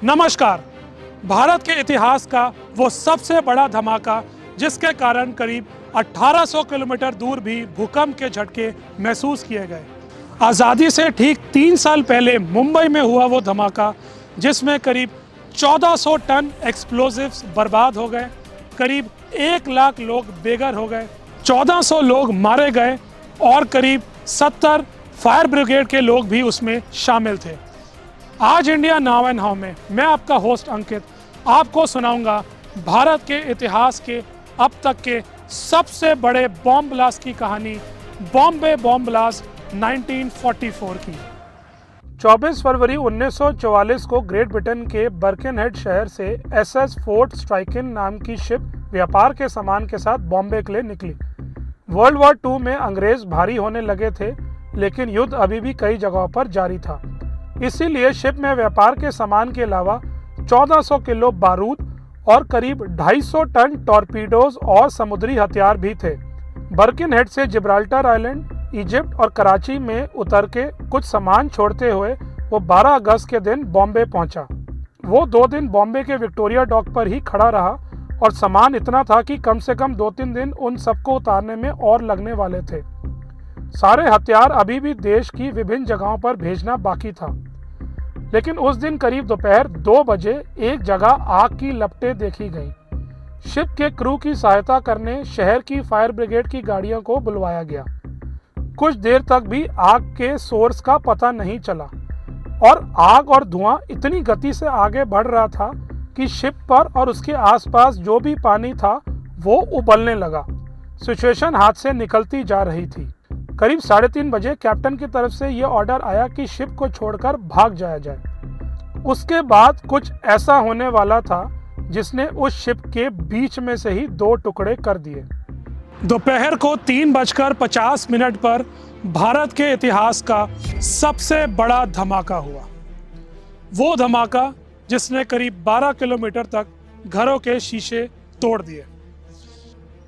नमस्कार। भारत के इतिहास का वो सबसे बड़ा धमाका जिसके कारण करीब 1800 किलोमीटर दूर भी भूकंप के झटके महसूस किए गए। आज़ादी से ठीक 3 साल पहले मुंबई में हुआ वो धमाका जिसमें करीब 1400 टन एक्सप्लोजिव्स बर्बाद हो गए, करीब 1 लाख लोग बेघर हो गए, 1400 लोग मारे गए और करीब 70 फायर ब्रिगेड के लोग भी उसमें शामिल थे। आज इंडिया नाउ एंड हाउ में मैं आपका होस्ट अंकित आपको सुनाऊंगा भारत के इतिहास के अब तक के सबसे बड़े बॉम्ब ब्लास्ट की कहानी, बॉम्बे बॉम्ब ब्लास्ट 1944 की। 24 फरवरी 1944 को ग्रेट ब्रिटेन के बर्केनहेड शहर से एसएस फोर्ट स्ट्राइकिन नाम की शिप व्यापार के सामान के साथ बॉम्बे के लिए निकली। वर्ल्ड वॉर 2 में अंग्रेज भारी होने लगे थे, लेकिन युद्ध अभी भी कई जगहों पर जारी था। इसीलिए शिप में व्यापार के सामान के अलावा 1400 किलो बारूद और करीब 250 टन टॉर्पीडोज और समुद्री हथियार भी थे। बर्किनहेड से जिब्राल्टर आइलैंड, इजिप्ट और कराची में उतर के कुछ सामान छोड़ते हुए वो 12 अगस्त के दिन बॉम्बे पहुंचा। वो 2 दिन बॉम्बे के विक्टोरिया डॉक पर ही खड़ा रहा और सामान इतना था कि कम से कम 2-3 दिन उन सबको उतारने में और लगने वाले थे। सारे हथियार अभी भी देश की विभिन्न जगहों पर भेजना बाकी था, लेकिन उस दिन करीब दोपहर 2 बजे एक जगह आग की लपटें देखी गईं। शिप के क्रू की सहायता करने शहर की फायर ब्रिगेड की गाड़ियों को बुलवाया गया। कुछ देर तक भी आग के सोर्स का पता नहीं चला और आग और धुआं इतनी गति से आगे बढ़ रहा था कि शिप पर और उसके आसपास जो भी पानी था वो उबलने लगा। सिचुएशन हाथ से निकलती जा रही थी। करीब 3:30 बजे कैप्टन की तरफ से यह ऑर्डर आया कि शिप को छोड़कर भाग जाया जाए। उसके बाद कुछ ऐसा होने वाला था जिसने उस शिप के बीच में से ही 2 टुकड़े कर दिए। दोपहर को 3:50 पर भारत के इतिहास का सबसे बड़ा धमाका हुआ। वो धमाका जिसने करीब 12 किलोमीटर तक घरों के शीशे तोड़ दिए।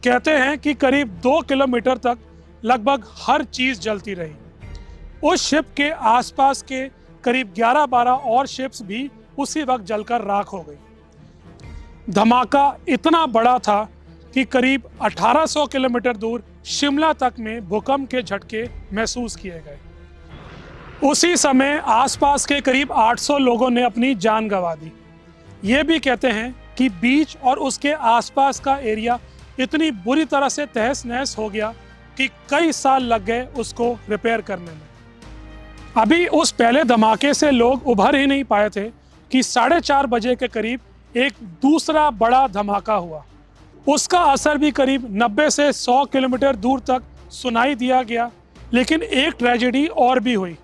कहते हैं कि करीब 2 किलोमीटर तक लगभग हर चीज जलती रही। उस शिप के आसपास के करीब 11-12 और शिप्स भी उसी वक्त जलकर राख हो गई। धमाका इतना बड़ा था कि करीब 1800 किलोमीटर दूर शिमला तक में भूकंप के झटके महसूस किए गए। उसी समय आसपास के करीब 800 लोगों ने अपनी जान गंवा दी। ये भी कहते हैं कि बीच और उसके आसपास का एरिया इतनी बुरी तरह से तहस नहस हो गया कि कई साल लग गए उसको रिपेयर करने में। अभी उस पहले धमाके से लोग उभर ही नहीं पाए थे कि 4:30 बजे के करीब एक दूसरा बड़ा धमाका हुआ। उसका असर भी करीब 90 से 100 किलोमीटर दूर तक सुनाई दिया गया। लेकिन एक ट्रेजेडी और भी हुई।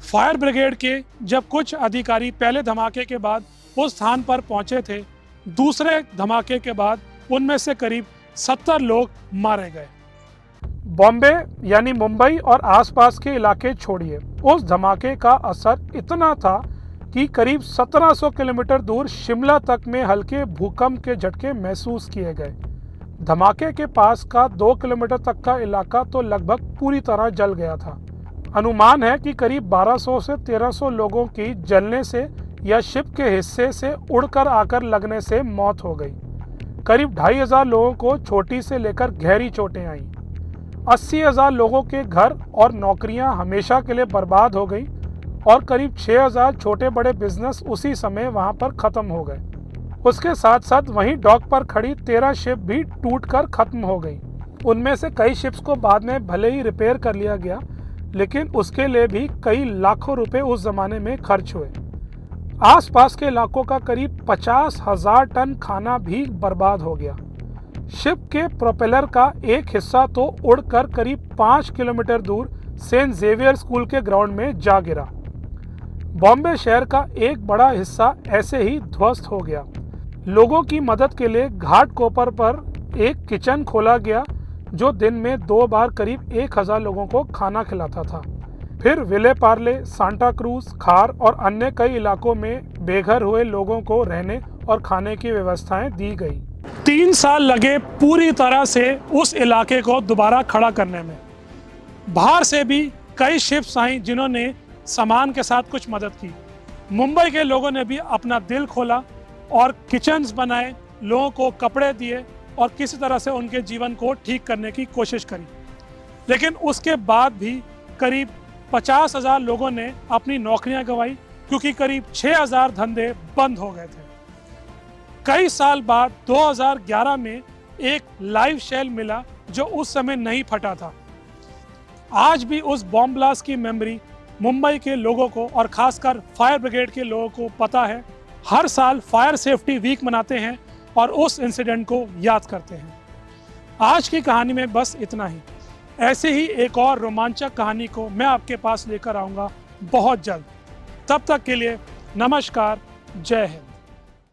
फायर ब्रिगेड के जब कुछ अधिकारी पहले धमाके के बाद उस स्थान पर पहुंचे थे, दूसरे धमाके के बाद उनमें से करीब 70 लोग मारे गए। बॉम्बे यानी मुंबई और आसपास के इलाके छोड़िए, उस धमाके का असर इतना था कि करीब 1700 किलोमीटर दूर शिमला तक में हल्के भूकंप के झटके महसूस किए गए। धमाके के पास का 2 किलोमीटर तक का इलाका तो लगभग पूरी तरह जल गया था। अनुमान है कि करीब 1200 से 1300 लोगों की जलने से या शिप के हिस्से से उड़कर आकर लगने से मौत हो गई। करीब 2500 लोगों को छोटी से लेकर गहरी चोटें आईं। 80,000 लोगों के घर और नौकरियां हमेशा के लिए बर्बाद हो गई और करीब 6,000 छोटे बड़े बिजनेस उसी समय वहां पर खत्म हो गए। उसके साथ साथ वहीं डॉक पर खड़ी 13 शिप भी टूटकर खत्म हो गई। उनमें से कई शिप्स को बाद में भले ही रिपेयर कर लिया गया, लेकिन उसके लिए भी कई लाखों रुपए उस जमाने में खर्च हुए। आसपास के इलाकों का करीब 50,000 टन खाना भी बर्बाद हो गया। शिप के प्रोपेलर का एक हिस्सा तो उड़कर करीब 5 किलोमीटर दूर सेंट जेवियर स्कूल के ग्राउंड में जा गिरा। बॉम्बे शहर का एक बड़ा हिस्सा ऐसे ही ध्वस्त हो गया। लोगों की मदद के लिए घाट कोपर पर एक किचन खोला गया जो दिन में 2 बार करीब 1000 लोगों को खाना खिलाता था। फिर विले पार्ले, सांता क्रूज, खार और अन्य कई इलाकों में बेघर हुए लोगों को रहने और खाने की व्यवस्थाएं दी गई। 3 साल लगे पूरी तरह से उस इलाके को दोबारा खड़ा करने में। बाहर से भी कई शिप्स आई जिन्होंने सामान के साथ कुछ मदद की। मुंबई के लोगों ने भी अपना दिल खोला और किचन्स बनाए, लोगों को कपड़े दिए और किसी तरह से उनके जीवन को ठीक करने की कोशिश करी। लेकिन उसके बाद भी करीब 50,000 लोगों ने अपनी नौकरियां गंवाई, क्योंकि करीब 6,000 धंधे बंद हो गए थे। कई साल बाद 2011 में एक लाइव शेल मिला जो उस समय नहीं फटा था। आज भी उस बॉम्ब ब्लास्ट की मेमोरी मुंबई के लोगों को और खासकर फायर ब्रिगेड के लोगों को पता है। हर साल फायर सेफ्टी वीक मनाते हैं और उस इंसिडेंट को याद करते हैं। आज की कहानी में बस इतना ही। ऐसे ही एक और रोमांचक कहानी को मैं आपके पास लेकर आऊँगा बहुत जल्द। तब तक के लिए नमस्कार, जय हिंद।